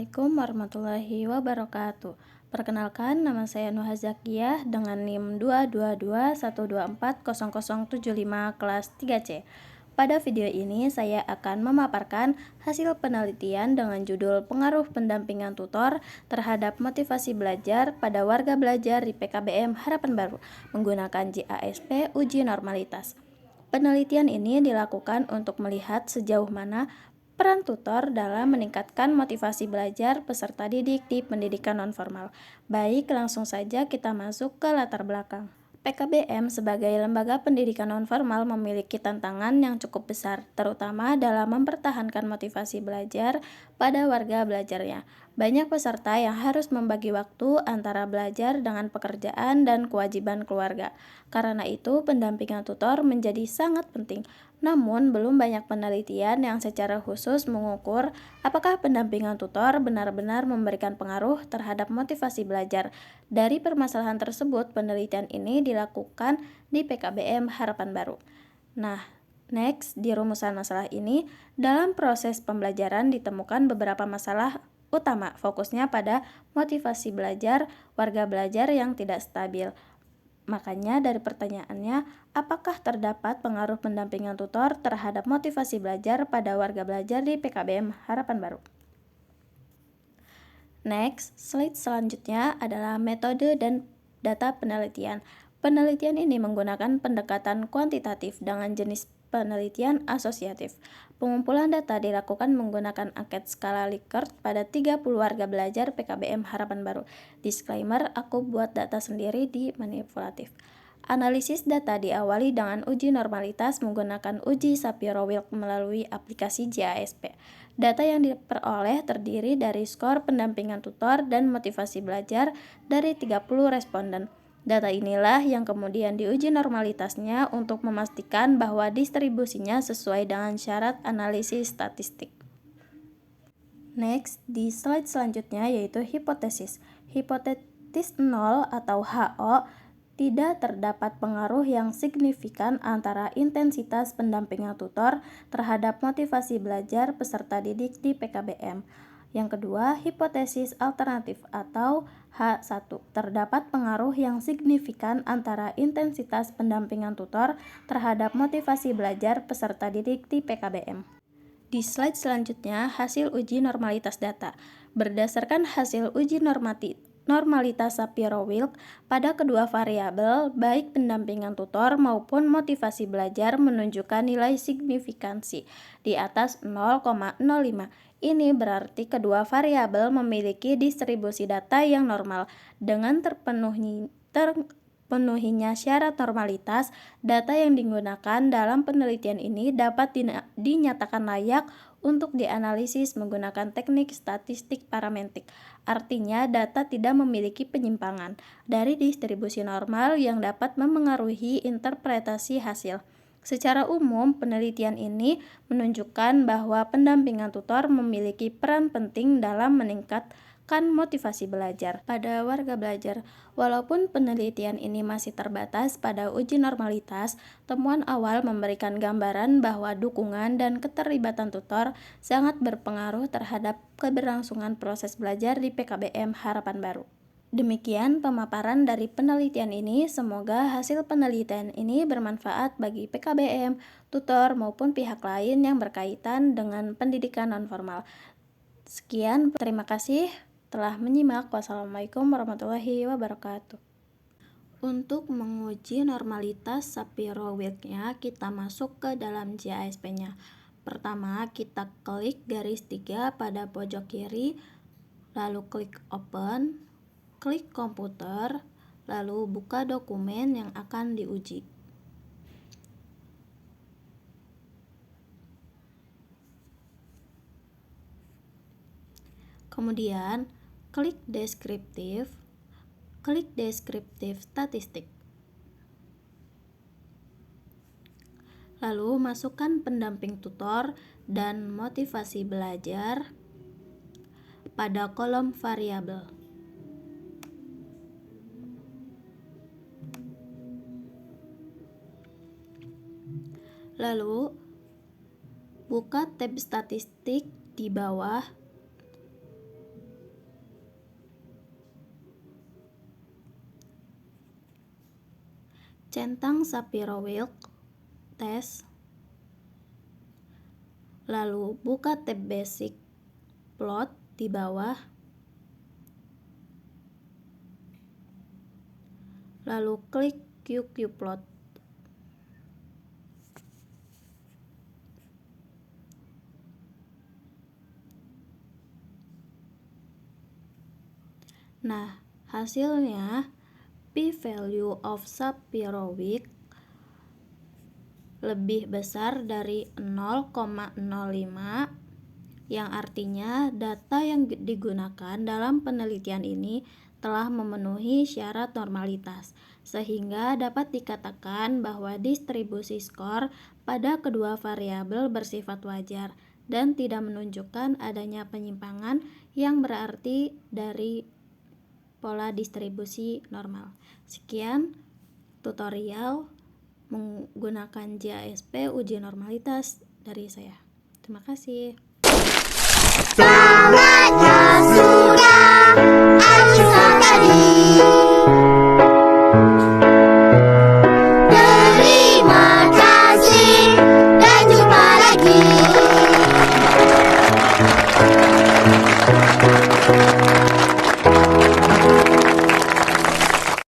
Assalamualaikum warahmatullahi wabarakatuh. Perkenalkan, nama saya Nuha Zakiyah dengan NIM 22212240075 kelas 3C. Pada video ini saya akan memaparkan hasil penelitian dengan judul Pengaruh Pendampingan Tutor terhadap Motivasi Belajar pada Warga Belajar di PKBM Harapan Baru menggunakan JASP Uji Normalitas. Penelitian ini dilakukan untuk melihat sejauh mana peran tutor dalam meningkatkan motivasi belajar peserta didik di pendidikan nonformal. Baik, langsung saja kita masuk ke latar belakang. PKBM sebagai lembaga pendidikan nonformal memiliki tantangan yang cukup besar, terutama dalam mempertahankan motivasi belajar pada warga belajarnya. Banyak peserta yang harus membagi waktu antara belajar dengan pekerjaan dan kewajiban keluarga. Karena itu, pendampingan tutor menjadi sangat penting. Namun, belum banyak penelitian yang secara khusus mengukur apakah pendampingan tutor benar-benar memberikan pengaruh terhadap motivasi belajar. Dari permasalahan tersebut, penelitian ini dilakukan di PKBM Harapan Baru. Nah, next, di rumusan masalah ini, dalam proses pembelajaran ditemukan beberapa masalah utama, fokusnya pada motivasi belajar warga belajar yang tidak stabil. Makanya dari pertanyaannya, apakah terdapat pengaruh pendampingan tutor terhadap motivasi belajar pada warga belajar di PKBM Harapan Baru? Next, slide selanjutnya adalah metode dan data penelitian. Penelitian ini menggunakan pendekatan kuantitatif dengan jenis penelitian asosiatif. Pengumpulan data dilakukan menggunakan angket skala Likert pada 30 warga belajar PKBM Harapan Baru. Disclaimer, aku buat data sendiri di manipulatif. Analisis data diawali dengan uji normalitas menggunakan uji Shapiro-Wilk melalui aplikasi JASP. Data yang diperoleh terdiri dari skor pendampingan tutor dan motivasi belajar dari 30 responden. Data inilah yang kemudian diuji normalitasnya untuk memastikan bahwa distribusinya sesuai dengan syarat analisis statistik. Next, di slide selanjutnya yaitu hipotesis. Hipotesis 0 atau HO, tidak terdapat pengaruh yang signifikan antara intensitas pendampingan tutor terhadap motivasi belajar peserta didik di PKBM. Yang kedua, hipotesis alternatif atau H1, terdapat pengaruh yang signifikan antara intensitas pendampingan tutor terhadap motivasi belajar peserta didik di PKBM. Di slide selanjutnya, hasil uji normalitas data. Berdasarkan hasil uji normalitas Shapiro-Wilk pada kedua variabel, baik pendampingan tutor maupun motivasi belajar menunjukkan nilai signifikansi di atas 0,05. Ini berarti kedua variabel memiliki distribusi data yang normal. Dengan terpenuhinya syarat normalitas, data yang digunakan dalam penelitian ini dapat dinyatakan layak untuk dianalisis menggunakan teknik statistik parametrik. Artinya, data tidak memiliki penyimpangan dari distribusi normal yang dapat memengaruhi interpretasi hasil. Secara umum, penelitian ini menunjukkan bahwa pendampingan tutor memiliki peran penting dalam meningkatkan motivasi belajar pada warga belajar. Walaupun penelitian ini masih terbatas pada uji normalitas, temuan awal memberikan gambaran bahwa dukungan dan keterlibatan tutor sangat berpengaruh terhadap keberlangsungan proses belajar di PKBM Harapan Baru. Demikian pemaparan dari penelitian ini. Semoga hasil penelitian ini bermanfaat bagi PKBM, tutor, maupun pihak lain yang berkaitan dengan pendidikan nonformal. Sekian, terima kasih telah menyimak. Wassalamualaikum warahmatullahi wabarakatuh. Untuk menguji normalitas Shapiro-Wilknya, kita masuk ke dalam JASP-nya. Pertama, kita klik garis 3 pada pojok kiri, lalu klik open, klik komputer, lalu buka dokumen yang akan diuji. Kemudian, klik deskriptif statistik. Lalu masukkan pendamping tutor dan motivasi belajar pada kolom variabel. Lalu, buka tab statistik di bawah centang Shapiro-Wilk test, lalu buka tab basic plot di bawah, lalu klik QQ-plot. Nah, hasilnya p-value of Shapiro-Wilk lebih besar dari 0,05, yang artinya data yang digunakan dalam penelitian ini telah memenuhi syarat normalitas, sehingga dapat dikatakan bahwa distribusi skor pada kedua variabel bersifat wajar dan tidak menunjukkan adanya penyimpangan yang berarti dari pola distribusi normal. Sekian tutorial menggunakan JASP uji normalitas dari saya. Terima kasih. Selamat sudah akhir tadi.